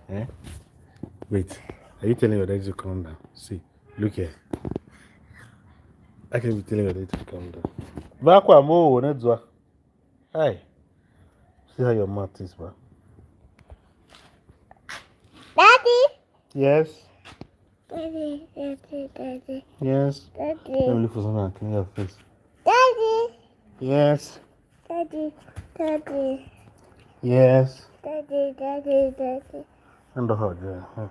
Eh? Wait. Are you telling your daddy to calm down? See, look here. I can be telling your daddy to calm down. Bakwa mo, Nedzwa. Hi. See how your mouth is, ba? Daddy. Yes. Daddy. Daddy. Yes. Daddy. Let me look for something and clean your face. Daddy. Yes. Daddy. Daddy. Yes. Daddy. Daddy. Daddy. And the hug, yeah.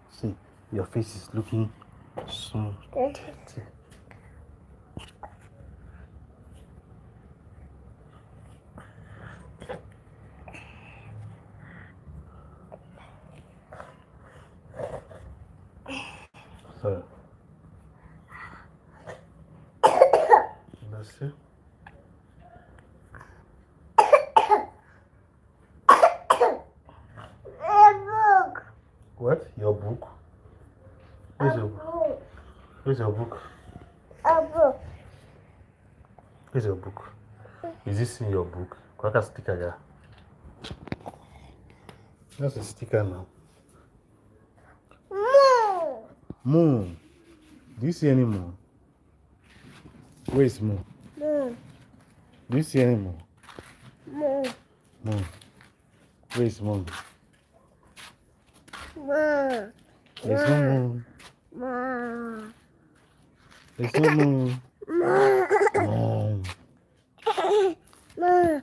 See, your face is looking so dirty. So, that's it. Book. What? Your book? Where's your book? Where's your book? A book. Where's your book? Is this in your book? Qual sticker there? That's a sticker now. Moon. Moon. Do you see any moon? Where is moon? Moon. Do you see any moon? Moon. Moon. Where is moon? Moon. There's no moon. Moon. There's no moon. Moon. Moon. Moon.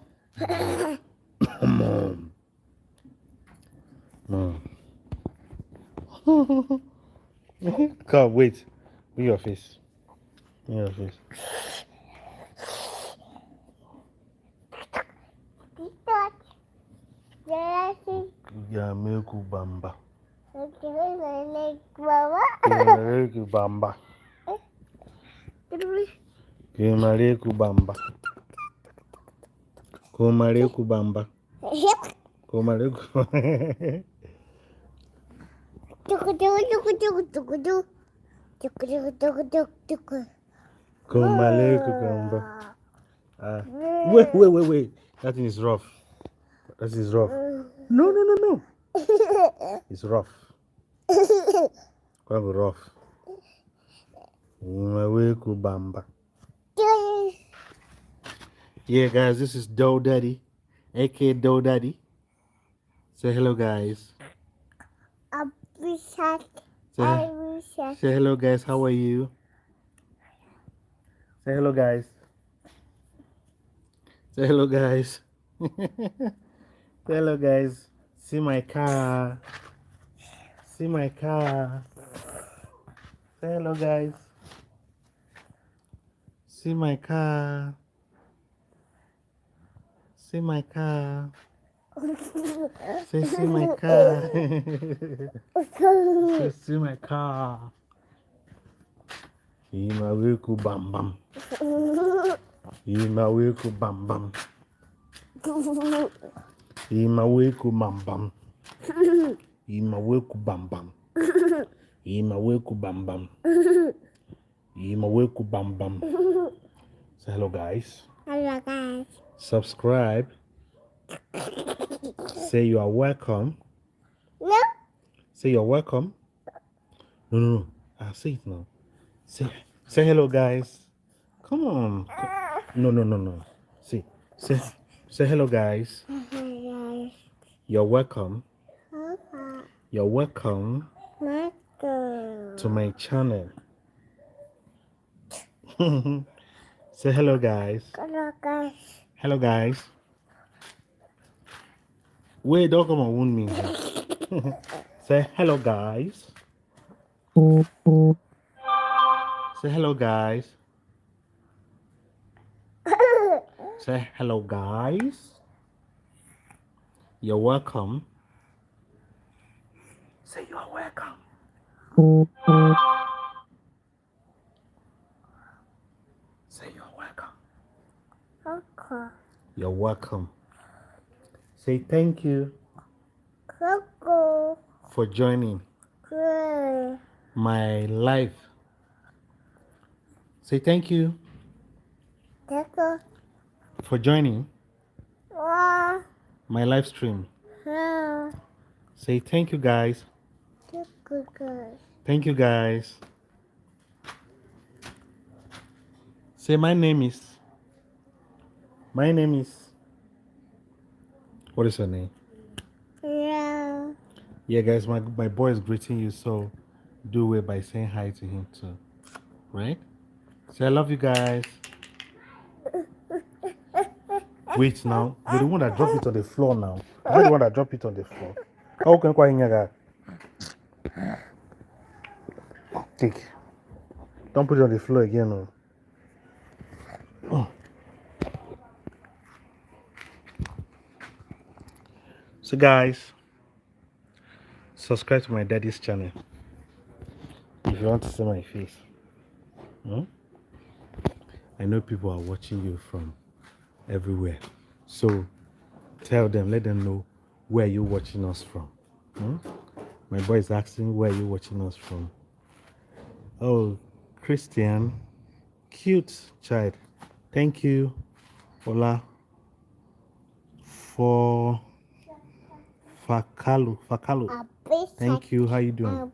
Moon. Moon. Come, wait. Bring your face. Bring your face. Yameku Bamba. Yameku Bamba. Kumareku Bamba. Kumareku Bamba. Kumareku. Kumareku Bamba. Wait. That thing is rough. That is rough. No. It's rough. Quite rough. Kumareku Bamba. Yeah, guys, this is Doe Daddy, aka Doe Daddy. Say hello, guys. Say hello, guys. How are you? Say hello, guys. Say hello, guys. Say hello, guys. See my car. See my car. Say hello, guys. See my car. See my car. Say, see my car. Say, see my car. Imaweku bam bam. Imaweku bam bam. Imaweku bam bam. Imaweku bam bam. Imaweku bam bam. Imaweku bam bam. Say hello, guys. Hello, guys. Subscribe. Say you are welcome. No. Say you're welcome. No. I'll say it now. Say hello, guys. Come on. No. Say hello, guys. You're welcome. You're welcome to my channel. Say hello, guys. Hello, guys. Hello, guys. Wait, don't come and wound me. Say hello, guys. Say hello, guys. Say hello, guys. You're welcome. Say you're welcome. Say you're welcome. Okay. You're welcome. Say thank you Coco. for joining my life. Say thank you Coco. for joining my live stream. Say thank you, guys. Taco. Thank you, guys. Say my name is. My name is. What is your name? Yeah. Yeah, guys, my boy is greeting you, so do it by saying hi to him too. Right? Say I love you guys. Wait now. You're the one that dropped it on the floor now. I'm not the one that dropped it on the floor. How can I take? Don't put it on the floor again. No. So guys, subscribe to my daddy's channel if you want to see my face. I know people are watching you from everywhere. So tell them, let them know where you're watching us from. My boy is asking where you're watching us from. Oh, Christian, cute child. Thank you, Ola, for Fakalu. Thank you. How you doing?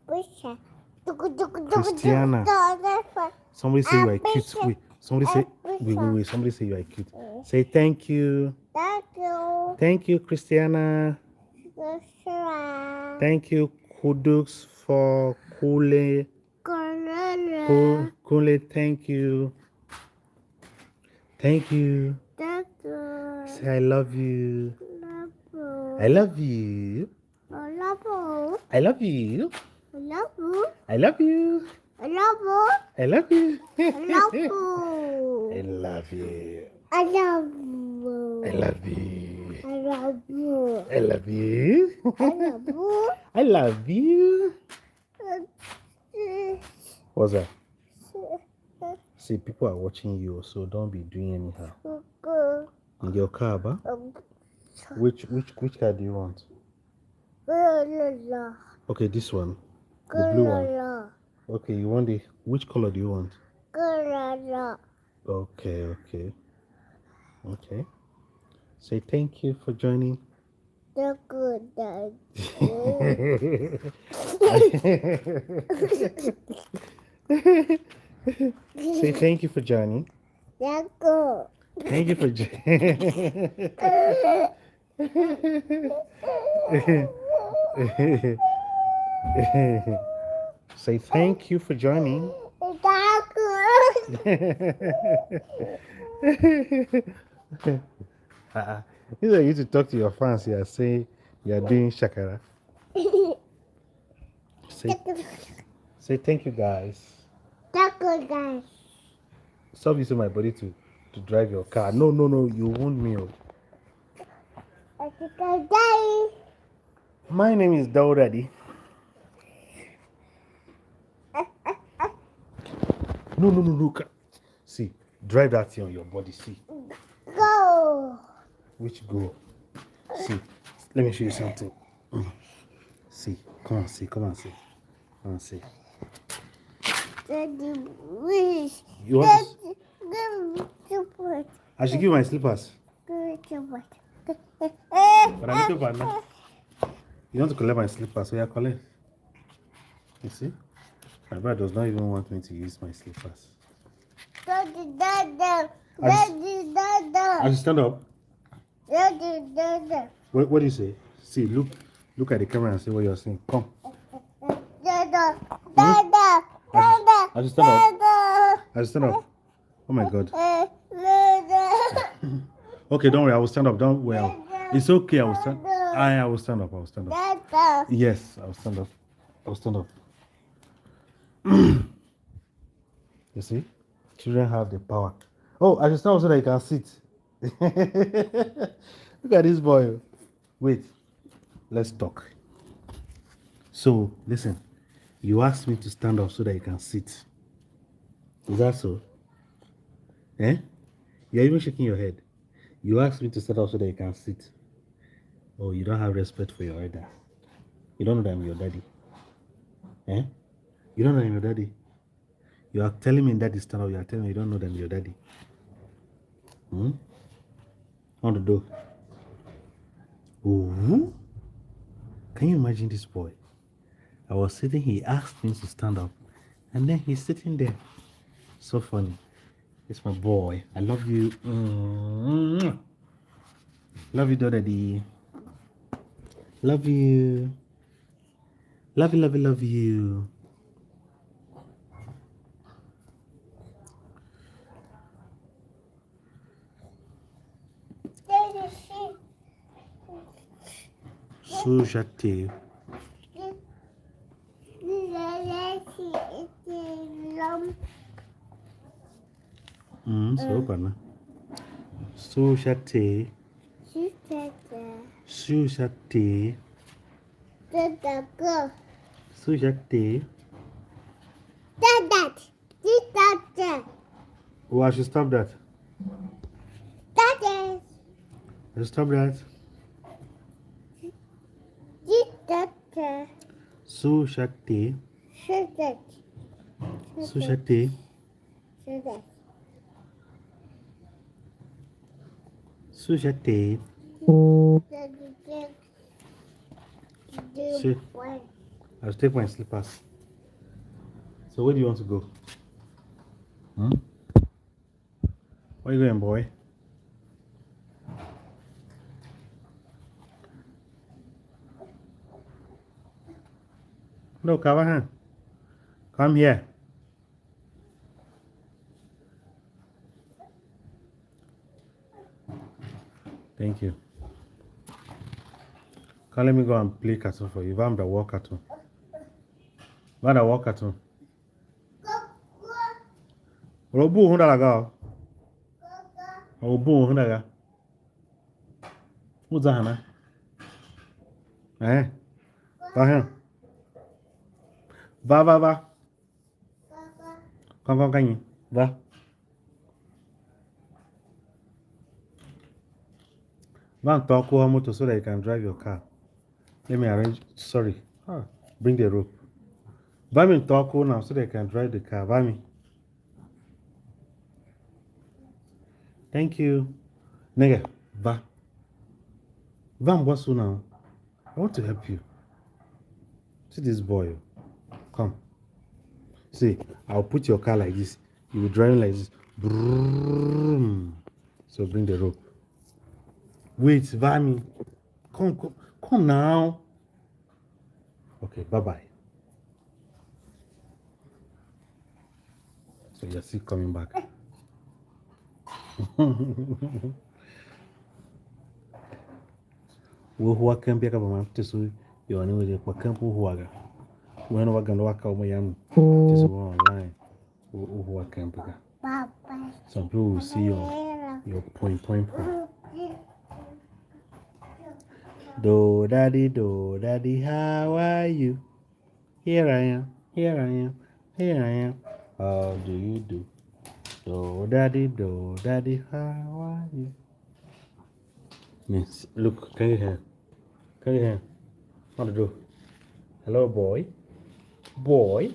Christiana. Somebody say you are cute. Wait. Somebody say wait. Somebody say you are cute. Say thank you. Thank you. Thank you, Christiana. Thank you, Kudux for Kule. Kule, thank you. Thank you. Say I love you. I love you. I love you. I love you. I love you. I love you. I love you. I love you. I love you. I love you. I love you. I love you. I love you. What's that? See, people are watching you, so don't be doing anyhow. In your car, ba? Which car do you want? Okay, this one. The blue one. Okay, you want the which color do you want? Okay. Say thank you for joining. Say thank you for joining. Thank you for Say thank you for joining. This is how you to talk to your fans. You are saying you are doing shakara. Say thank you, guys. Stop using my body to drive your car. No, you won't me. My name is Daudadi. No. See, drive that thing on your body. See. Go. Which go? See, let me show you something. See, come on, see. Come on, see. Daddy, wish. You want Give I should give you my slippers. But I'm too bad now. You want to collect my slippers, so yeah, collect. You see? My brother does not even want me to use my slippers. Daddy. I should stand up. Daddy. What do you say? See, look at the camera and say what you're saying. Come. Dada. I should stand up. I should stand up. Oh my God. Okay, don't worry. I will stand up. Don't worry. It's okay. I will stand. I will stand up. Dada. Yes, I will stand up. You see, children have the power. Oh, I should stand up so that you can sit. Look at this boy. Wait, let's talk. So, listen. You asked me to stand up so that you can sit. Is that so? Eh? You're even shaking your head. You asked me to stand up so that you can sit. Oh, you don't have respect for your elders. You don't know that I'm your daddy. Eh? You don't know that I'm your daddy. You are telling me daddy stand up. You are telling me you don't know that I'm your daddy. On the door. Oh. Can you imagine this boy? I was sitting, he asked me to stand up, and then he's sitting there. So funny. It's my boy. I love you. Love you, Daddy. Love you. Love you, love you, love you. Daddy, see. Sujate. So pana. Sujate. Sujate. Sujate. Oh, I should stop that. I should stop that. Sujate. Sujate. Sujate. See, I'll take my slippers. So where do you want to go? Where are you going, boy? No, Kavahan. Come here. Thank you. Come, let me go and play cartoon for you. I'm the walk cartoon. I'm the walk cartoon. Robu hunda laga. Robu hunda ga. Who's that, eh? Va. Come. Va. Van talk to motor so that you can drive your car. Let me arrange. Sorry. Bring the rope. Vami talk now so that you can drive the car. Vami. Thank you. Nigga, va. Vam, what's now? I want to help you. See this boy. Come. See, I'll put your car like this. You will drive like this. Broom. So bring the rope. Wait, Vami. Come now. Okay, bye-bye. So you're still coming back. Wo camp ya kaba mafite so yone weje kwa camp huaga. Wena waganda waka omoyam. Just online. Wo camp ga. Some people will see your point. Do daddy, how are you? Here I am. How do you do? Do daddy, how are you? Miss, look, can you hear? What to do? Hello, boy. Boy.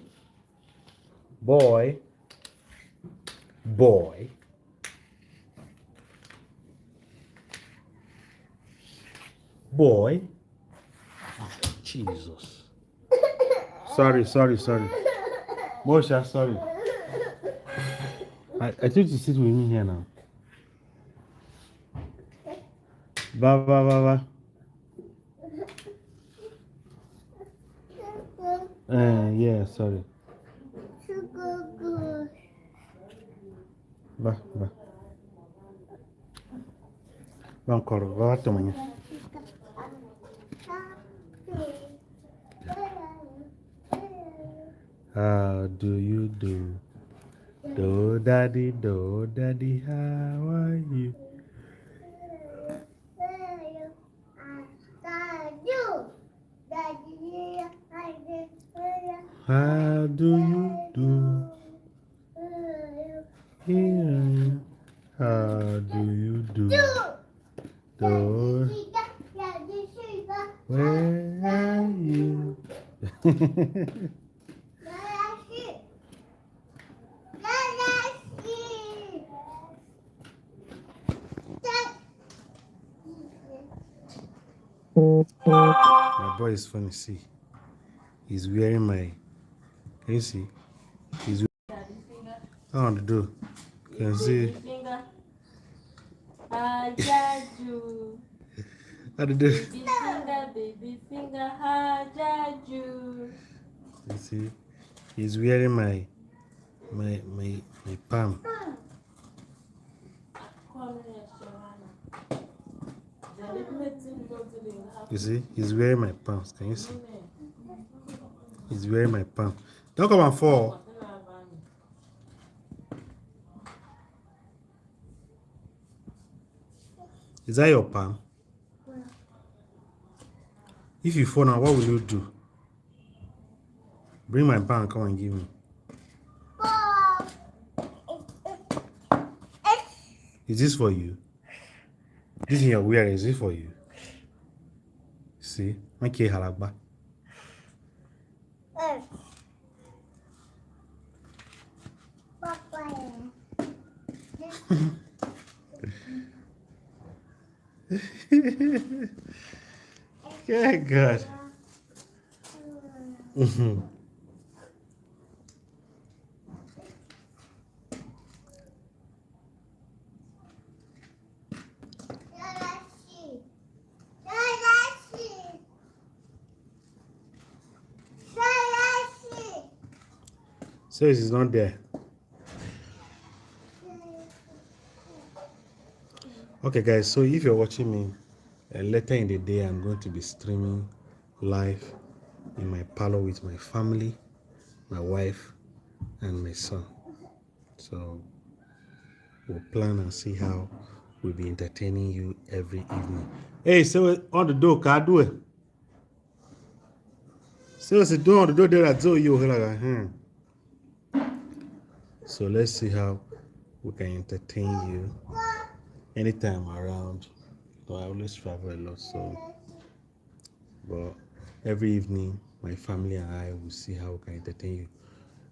Jesus. Sorry. Mosha, sorry. I told you to sit with me here now. Ba. Yeah, sorry. Ba. Bankoro, va tomanya. How do you do? Do daddy, how are you? How do you do? Here, how do you do? Do, where are you? My boy is funny. See, he's wearing my. Can you see? He's on the door. Can you see? Finger. Hajaju. How to do? Baby finger, Hajaju. You see, he's wearing my palm. You see, he's wearing my palms. Can you see? He's wearing my palm. Don't come and fall. Is that your palm? If you fall now, what will you do? Bring my palm and come and give me. Is this for you? This thing you're wearing, is it for you? See? Okay, halagba. Yeah, God. So it's not there. Okay, guys, so if you're watching me later in the day, I'm going to be streaming live in my parlor with my family, my wife, and my son. So we'll plan and see how we'll be entertaining you every evening. Hey, so on the door, can I do it? So it's the door on the door there. So let's see how we can entertain you anytime around. So I always travel a lot, so but every evening my family and I will see how we can entertain you.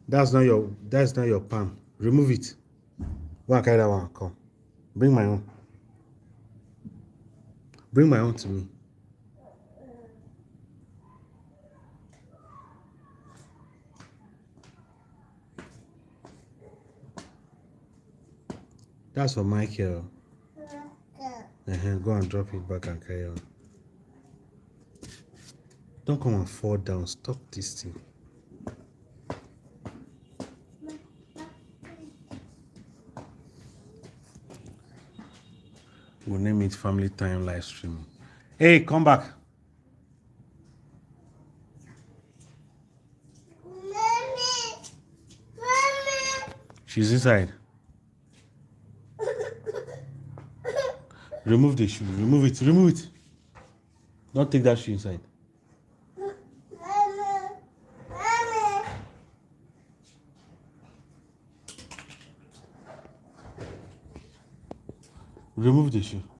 That's not your palm. Remove it. One carry that one. Come. Bring my own. Bring my own to me. That's for Michael. Go and drop it back and carry on. Don't come and fall down. Stop this thing. We'll name it Family Time Live Stream. Hey, come back. She's inside. Remove the shoe. Remove it. Remove it. Don't take that shoe inside. Remove the shoe.